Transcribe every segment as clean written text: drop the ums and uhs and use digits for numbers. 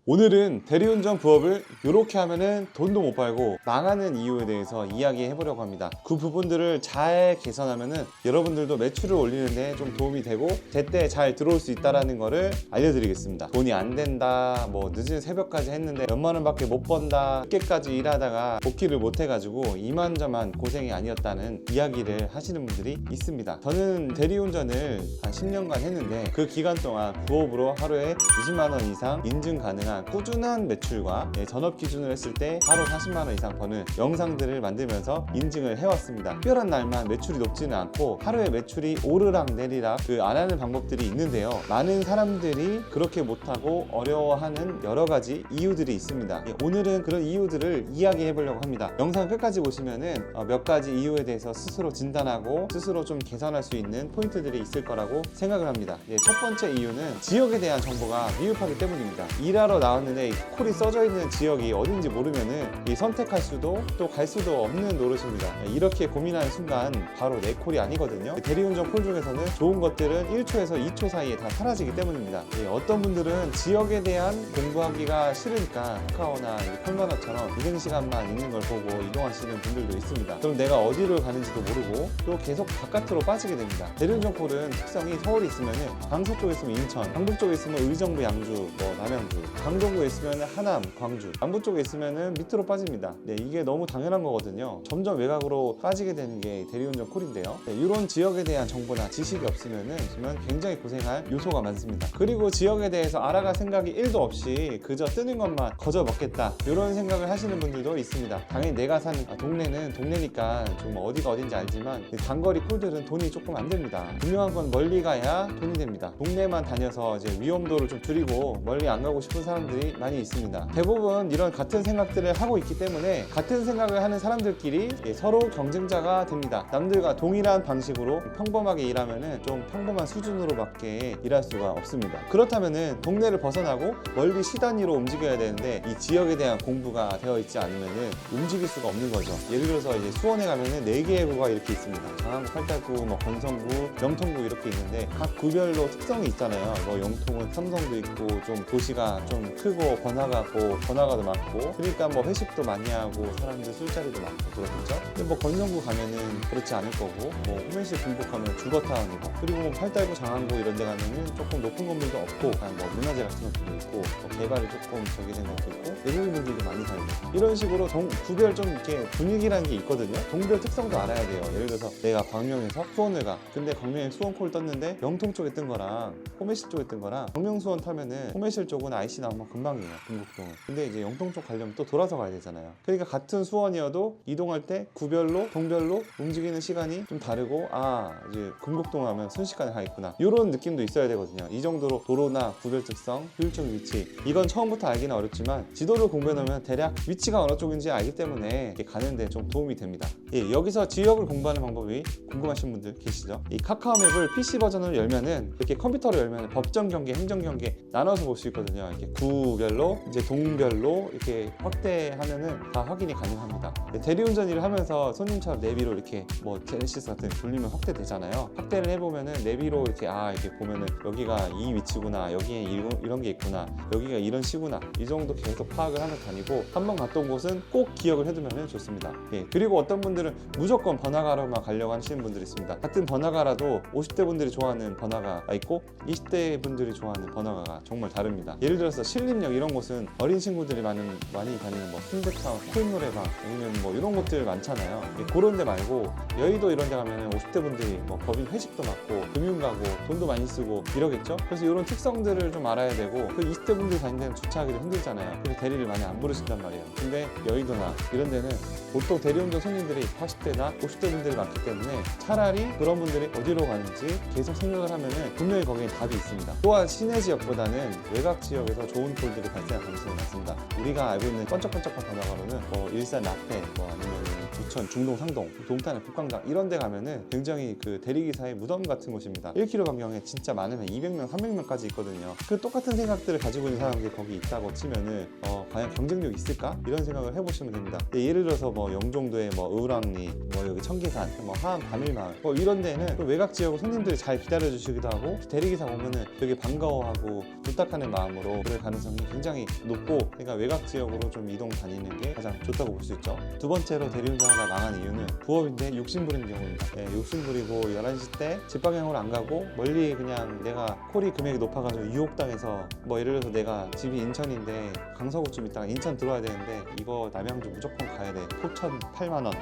오늘은 대리운전 부업을 이렇게 하면은 돈도 못 벌고 망하는 이유에 대해서 이야기해 보려고 합니다. 그 부분들을 잘 개선하면은 여러분들도 매출을 올리는데 좀 도움이 되고 제때 잘 들어올 수 있다라는 거를 알려드리겠습니다. 돈이 안 된다, 뭐 늦은 새벽까지 했는데 몇만 원밖에 못 번다, 늦게까지 일하다가 복귀를 못 해가지고 이만저만 고생이 아니었다는 이야기를 하시는 분들이 있습니다. 저는 대리운전을 한 10년간 했는데 그 기간 동안 부업으로 하루에 20만 원 이상 인증 가능한 꾸준한 매출과 전업 기준으로 했을 때 하루 40만 원 이상 버는 영상들을 만들면서 인증을 해왔습니다. 특별한 날만 매출이 높지는 않고 하루에 매출이 오르락 내리락 안 하는 방법들이 있는데요. 많은 사람들이 그렇게 못하고 어려워하는 여러 가지 이유들이 있습니다. 오늘은 그런 이유들을 이야기해 보려고 합니다. 영상 끝까지 보시면은 몇 가지 이유에 대해서 스스로 진단하고 스스로 좀 개선할 수 있는 포인트들이 있을 거라고 생각을 합니다. 첫 번째 이유는 지역에 대한 정보가 미흡하기 때문입니다. 일하러 나왔는데 콜이 써져 있는 지역이 어딘지 모르면은 선택할 수도 또 갈 수도 없는 노릇입니다. 이렇게 고민하는 순간 바로 내 콜이 아니거든요. 대리운전 콜 중에서는 좋은 것들은 1초에서 2초 사이에 다 사라지기 때문입니다. 어떤 분들은 지역에 대한 공부하기가 싫으니까 카카오나 콜만화처럼 이동 시간만 있는 걸 보고 이동하시는 분들도 있습니다. 그럼 내가 어디로 가는지도 모르고 또 계속 바깥으로 빠지게 됩니다. 대리운전 콜은 특성이 서울에 있으면은 강서 쪽에 있으면 인천, 강북 쪽에 있으면 의정부, 양주, 남양주, 강동구에 있으면 하남, 광주, 남부 쪽에 있으면 밑으로 빠집니다. 이게 너무 당연한 거거든요. 점점 외곽으로 빠지게 되는 게 대리운전 콜인데요. 이런 지역에 대한 정보나 지식이 없으면 굉장히 고생할 요소가 많습니다. 그리고 지역에 대해서 알아갈 생각이 1도 없이 그저 뜨는 것만 거저 먹겠다, 이런 생각을 하시는 분들도 있습니다. 당연히 내가 사는 동네는 동네니까 좀 어디가 어딘지 알지만 단거리 콜들은 돈이 조금 안 됩니다. 분명한 건 멀리 가야 돈이 됩니다. 동네만 다녀서 이제 위험도를 좀 줄이고 멀리 안 가고 싶은 사람들이 많이 있습니다. 대부분 이런 같은 생각들을 하고 있기 때문에 같은 생각을 하는 사람들끼리 서로 경쟁자가 됩니다. 남들과 동일한 방식으로 평범하게 일하면은 좀 평범한 수준으로밖에 일할 수가 없습니다. 그렇다면은 동네를 벗어나고 멀리 시단위로 움직여야 되는데 이 지역에 대한 공부가 되어 있지 않으면은 움직일 수가 없는 거죠. 예를 들어서 이제 수원에 가면은 4개의 구가 이렇게 있습니다. 장안구, 팔달구, 건성구, 영통구 이렇게 있는데 각 구별로 특성이 있잖아요. 영통은 삼성도 있고 좀 도시가 좀 크고 번화가도 많고, 그러니까 회식도 많이 하고 사람들 술자리도 많고 그렇겠죠. 근데 건성구 가면은 그렇지 않을 거고, 호메시 군복하면 주거타운이고, 그리고 팔달구, 장안구 이런 데 가면은 조금 높은 건물도 없고 그냥 문화재 같은 것도 있고 개발이 조금 저기된 것도 있고 외국인 분들도 많이 살고, 이런 식으로 구별 좀 이렇게 분위기라는 게 있거든요. 동별 특성도 알아야 돼요. 예를 들어서 내가 광명에서 수원을 가. 근데 광명에 수원콜 떴는데 영통 쪽에 뜬 거랑 호메시 쪽에 뜬 거랑 광명 수원 타면은 호메시 쪽은 IC 나오면 금방이에요. 금곡동은. 근데 이제 영통 쪽 가려면 또 돌아서 가야 되잖아요. 그러니까 같은 수원이어도 이동할 때 구별로 동별로 움직이는 시간이 좀 다르고, 이제 금곡동 하면 순식간에 가 있구나, 이런 느낌도 있어야 되거든요. 이 정도로 도로나 구별 특성, 효율적 위치, 이건 처음부터 알기는 어렵지만 지도를 공부해 놓으면 대략 위치가 어느 쪽인지 알기 때문에 가는데 좀 도움이 됩니다. 여기서 지역을 공부하는 방법이 궁금하신 분들 계시죠? 이 카카오맵을 PC 버전으로 열면은 이렇게 컴퓨터로 열면 법정 경계, 행정 경계 나눠서 볼 수 있거든요. 이렇게 구별로, 이제 동별로 이렇게 확대하면은 다 확인이 가능합니다. 대리운전 일을 하면서 손님처럼 내비로 이렇게 제네시스 같은 돌리면 확대되잖아요. 확대를 해보면은 내비로 이렇게 보면은 여기가 이 위치구나, 여기에 이런 게 있구나, 여기가 이런 시구나, 이 정도 계속 파악을 하면서 다니고, 한번 갔던 곳은 꼭 기억을 해두면 좋습니다. 그리고 어떤 분들은 무조건 번화가로만 가려고 하시는 분들이 있습니다. 같은 번화가라도 50대 분들이 좋아하는 번화가가 있고 20대 분들이 좋아하는 번화가가 정말 다릅니다. 예를 들어서 신림역 이런 곳은 어린 친구들이 많이 다니는 순대타운, 코인 노래방, 아니면 이런 곳들 많잖아요. 그런 데 말고 여의도 이런 데 가면은 50대 분들이 법인 회식도 많고 금융 가고 돈도 많이 쓰고 이러겠죠. 그래서 이런 특성들을 좀 알아야 되고, 그 20대 분들이 다니는 데는 주차하기도 힘들잖아요. 그래서 대리를 많이 안 부르신단 말이에요. 근데 여의도나 이런 데는 보통 대리운전 손님들이 40대나 50대 분들이 많기 때문에 차라리 그런 분들이 어디로 가는지 계속 생각을 하면은 분명히 거기에 답이 있습니다. 또한 시내 지역보다는 외곽 지역에서 좋은 콜들이 발생할 가능성이 많습니다. 우리가 알고 있는 번쩍번쩍한 번화가로는 일산 라페, 아니면 부천, 중동, 상동, 동탄, 북광장 이런 데 가면은 굉장히 그 대리기사의 무덤 같은 곳입니다. 1km 반경에 진짜 많으면 200명, 300명까지 있거든요. 그 똑같은 생각들을 가지고 있는 사람들이 거기 있다고 치면은 과연 경쟁력이 있을까? 이런 생각을 해보시면 됩니다. 예를 들어서 영종도에 을왕리, 여기 청계산, 하암, 가밀마을 이런 데는 외곽 지역으로 손님들이 잘 기다려주시기도 하고, 대리기사 오면은 되게 반가워하고 부탁하는 마음으로 그래 가능성이 굉장히 높고, 그러니까 외곽 지역으로 좀 이동 다니는 게 가장 좋다고 볼 수 있죠. 두 번째로 대리운전하다 망한 이유는 부업인데 욕심부리는 경우입니다. 욕심부리고 11시 때 집 방향으로 안 가고 멀리 그냥 내가 콜이 금액이 높아가지고 유혹당해서, 뭐 예를 들어서 내가 집이 인천인데 강서구쯤 있다가 인천 들어와야 되는데 이거 남양주 무조건 가야 돼, 포천 8만원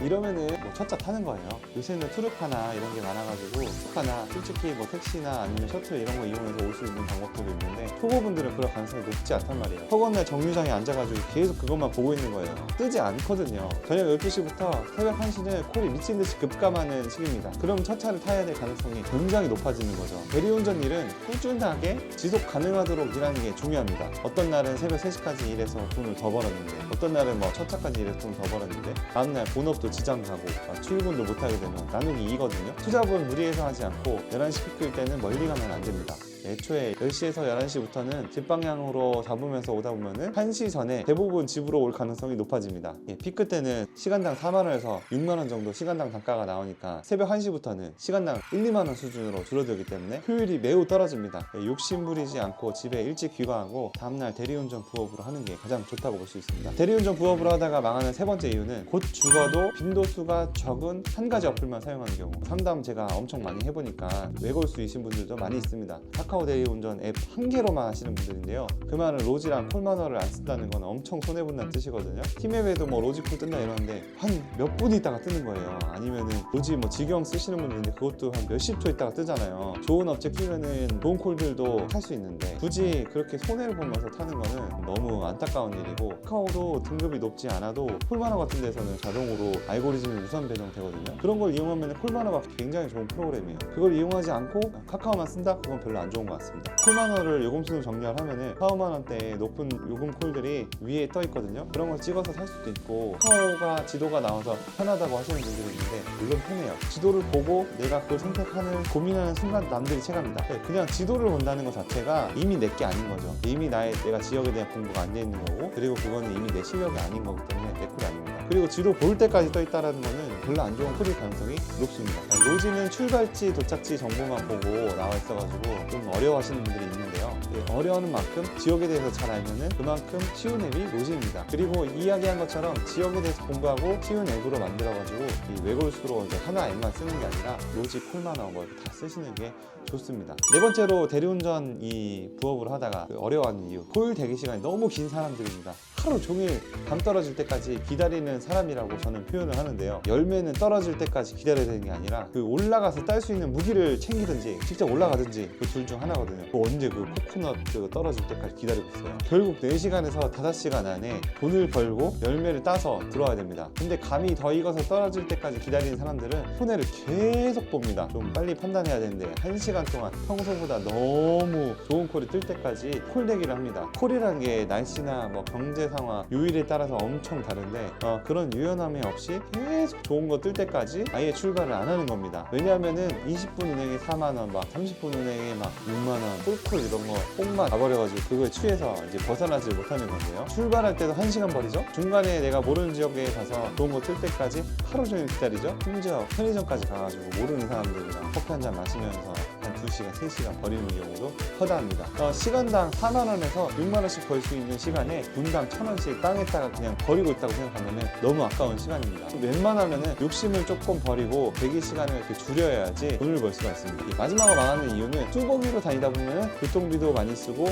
이러면은 뭐 첫차 타는 거예요. 요새는 투르카나 이런 게 많아가지고, 투르카나 솔직히 뭐 택시나 아니면 셔틀 이런 거 이용해서 올 수 있는 방법들도 있는데, 초보분들은 그럴 가능성이 높지 않단 말이에요. 허건날 정류장에 앉아가지고 계속 그것만 보고 있는 거예요. 뜨지 않거든요. 저녁 12시부터 새벽 1시는 콜이 미친듯이 급감하는 시기입니다. 그럼 첫 차를 타야 될 가능성이 굉장히 높아지는 거죠. 대리운전 일은 꾸준하게 지속 가능하도록 일하는 게 중요합니다. 어떤 날은 새벽 3시까지 일해서 돈을 더 벌었는데, 어떤 날은 뭐 첫 차까지 일해서 돈을 더 벌었는데, 다음날 본업도 지장 가고 출근도 못하게 되면 나누기 2거든요. 투잡은 무리해서 하지 않고 11시 피크일 때는 멀리 가면 안 됩니다. 애초에 10시에서 11시부터는 집 방향으로 잡으면서 오다 보면은 1시 전에 대부분 집으로 올 가능성이 높아집니다. 피크 때는 시간당 4만원에서 6만원 정도 시간당 단가가 나오니까 새벽 1시부터는 시간당 1, 2만원 수준으로 줄어들기 때문에 효율이 매우 떨어집니다. 욕심 부리지 않고 집에 일찍 귀가하고 다음날 대리운전 부업으로 하는 게 가장 좋다고 볼 수 있습니다. 대리운전 부업으로 하다가 망하는 세 번째 이유는 곧 죽어도 빈도수가 적은 한 가지 어플만 사용하는 경우. 상담 제가 엄청 많이 해보니까 외골수이신 분들도 많이 있습니다. 카카오 대리운전 앱 한 개로만 하시는 분들인데요. 그 말은 로지랑 콜마너를 안 쓴다는 건 엄청 손해본다는 뜻이거든요. 팀앱에도 뭐 로지콜 뜬다 이러는데 한 몇 분 있다가 뜨는 거예요. 아니면은 로지 뭐 직영 쓰시는 분들인데 그것도 한 몇십 초 있다가 뜨잖아요. 좋은 업체 끼면은 좋은 콜들도 할 수 있는데 굳이 그렇게 손해를 보면서 타는 거는 너무 안타까운 일이고, 카카오도 등급이 높지 않아도 콜마너 같은 데서는 자동으로 알고리즘이 우선 배정되거든요. 그런 걸 이용하면 콜마너가 굉장히 좋은 프로그램이에요. 그걸 이용하지 않고 카카오만 쓴다? 그건 별로 안 좋은 것 같습니다. 콜마너를 요금수로 정렬하면은 4, 5만원대의 높은 요금 콜들이 위에 떠 있거든요. 그런 걸 찍어서 살 수도 있고, 카카오가 지도가 나와서 편하다고 하시는 분들이 있는데 물론 편해요. 지도를 보고 내가 그걸 선택하는 고민하는 순간 남들이 체갑니다. 그냥 지도를 본다는 것 자체가 이미 내 게 아닌 거죠. 이미 내가 지역에 대한 공부가 안 돼 있는 거고, 그리고 그거는 이미 내 실력이 아닌 거기 때문에 내 콜이 아닙니다. 그리고 지도 볼 때까지 떠 있다는 거는 별로 안 좋은 콜일 가능성이 높습니다. 로지는 출발지, 도착지 정보만 보고 나와 있어가지고 좀 어려워하시는 분들이 있는데요. 어려워하는 만큼 지역에 대해서 잘 알면은 그만큼 쉬운 앱이 로지입니다. 그리고 이야기한 것처럼 지역에 대해서 공부하고 쉬운 앱으로 만들어가지고 이 외골수로 이제 하나 앱만 쓰는 게 아니라 로지, 콜마너 뭐 이렇게 다 쓰시는 게 좋습니다. 네 번째로 대리운전 이 부업을 하다가 어려워하는 이유, 콜 대기 시간이 너무 긴 사람들입니다. 하루 종일 감 떨어질 때까지 기다리는 사람이라고 저는 표현을 하는데요. 열매는 떨어질 때까지 기다려야 되는 게 아니라 그 올라가서 딸 수 있는 무기를 챙기든지 직접 올라가든지 그 둘 중 하나거든요. 언제 그 코코넛 떨어질 때까지 기다리고 있어요. 결국 4시간에서 5시간 안에 돈을 벌고 열매를 따서 들어와야 됩니다. 근데 감이 더 익어서 떨어질 때까지 기다리는 사람들은 손해를 계속 봅니다. 좀 빨리 판단해야 되는데 1시간 동안 평소보다 너무 좋은 콜이 뜰 때까지 콜 대기를 합니다. 콜이라는 게 날씨나 뭐 경제 상황, 요일에 따라서 엄청 다른데 그런 유연함이 없이 계속 좋은 거 뜰 때까지 아예 출발을 안 하는 겁니다. 왜냐하면은 20분 운행에 4만원, 막 30분 운행에 막 6만원, 콜콜 이런 거 뽕만 가버려가지고 그거에 취해서 이제 벗어나지 못하는 건데요. 출발할 때도 1시간 버리죠. 중간에 내가 모르는 지역에 가서 좋은 거 뜰 때까지 하루 종일 기다리죠. 심지어 편의점까지 가가지고 모르는 사람들이랑 커피 한 잔 마시면서 한 2시간, 3시간 버리는 경우도 허다합니다. 시간당 4만원에서 6만원씩 벌 수 있는 시간에 분당 1,000원씩 땅에다가 그냥 버리고 있다고 생각하면 너무 아까운 시간입니다. 웬만하면은 욕심을 조금 버리고 대기 시간을 이렇게 줄여야지 돈을 벌 수가 있습니다. 마지막으로 망하는 이유는 뚜벅이로 다니다 보면은 교통비도 많이 쓰고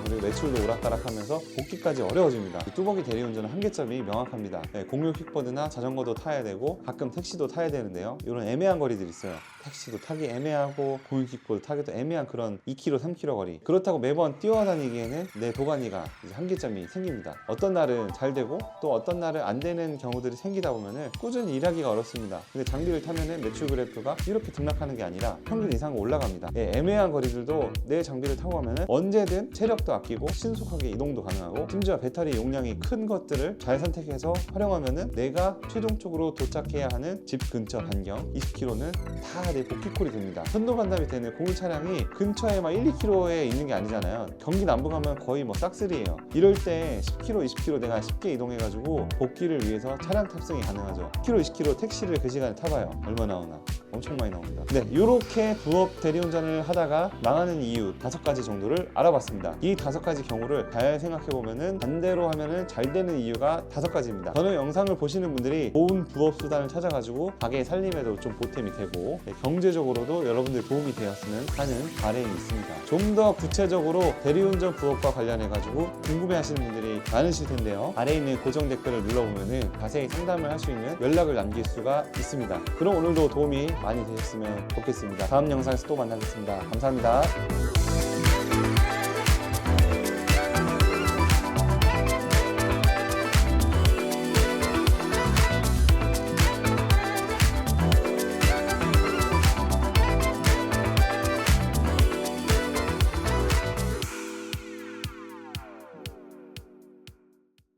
그리고 매출도 오락가락하면서 복귀까지 어려워집니다. 뚜벅이 대리운전은 한계점이 명확합니다. 공유 킥보드나 자전거도 타야 되고 가끔 택시도 타야 되는데요. 이런 애매한 거리들이 있어요. 택시도 타기 애매하고 공유 킥보드 타기도 애매한 그런 2km, 3km 거리. 그렇다고 매번 뛰어다니기에는 내 도가니가 이제 한계점이 생깁니다. 어떤 날은 잘 되고 또 어떤 날은 안 되는 경우들이 생기다 보면은 꾸준히 일하기가 어렵습니다. 근데 장비를 타면은 매출 그래프가 이렇게 등락하는 게 아니라 평균 이상 올라갑니다. 애매한 거리들도 내 장비를 타고 가면은 언제든 체력도 아끼고 신속하게 이동도 가능하고, 심지어 배터리 용량이 큰 것들을 잘 선택해서 활용하면은 내가 최종적으로 도착해야 하는 집 근처 반경 20km는 다 내 복귀콜이 됩니다. 편도 반납이 되는 공유 차량이 근처에 막 1, 2km에 있는 게 아니잖아요. 경기 남부 가면 거의 뭐 싹쓸이에요. 이럴 때 10km, 20km 내가 쉽게 이동해가지고 복귀를 위해서 차량 탑승이 가능하죠. 10km, 20km 택시를 그 시간에 타봐요. 얼마 나오나? 엄청 많이 나옵니다. 네, 이렇게 부업 대리운전을 하다가 망하는 이유 5가지 정도를 알아봤습니다. 이 5가지 경우를 잘 생각해보면은 반대로 하면은 잘 되는 이유가 5가지입니다. 저는 영상을 보시는 분들이 좋은 부업 수단을 찾아가지고 가게 살림에도 좀 보탬이 되고 경제적으로도 여러분들 도움이 되었으면 하는 바람이 있습니다. 좀 더 구체적으로 대리운전 부업과 관련해가지고 궁금해하시는 분들이 많으실 텐데요. 아래에 있는 고정 댓글을 눌러보면은 자세히 상담을 할 수 있는 연락을 남길 수가 있습니다. 그럼 오늘도 도움이 많이 되셨으면 좋겠습니다. 다음 영상에서 또 만나겠습니다. 감사합니다.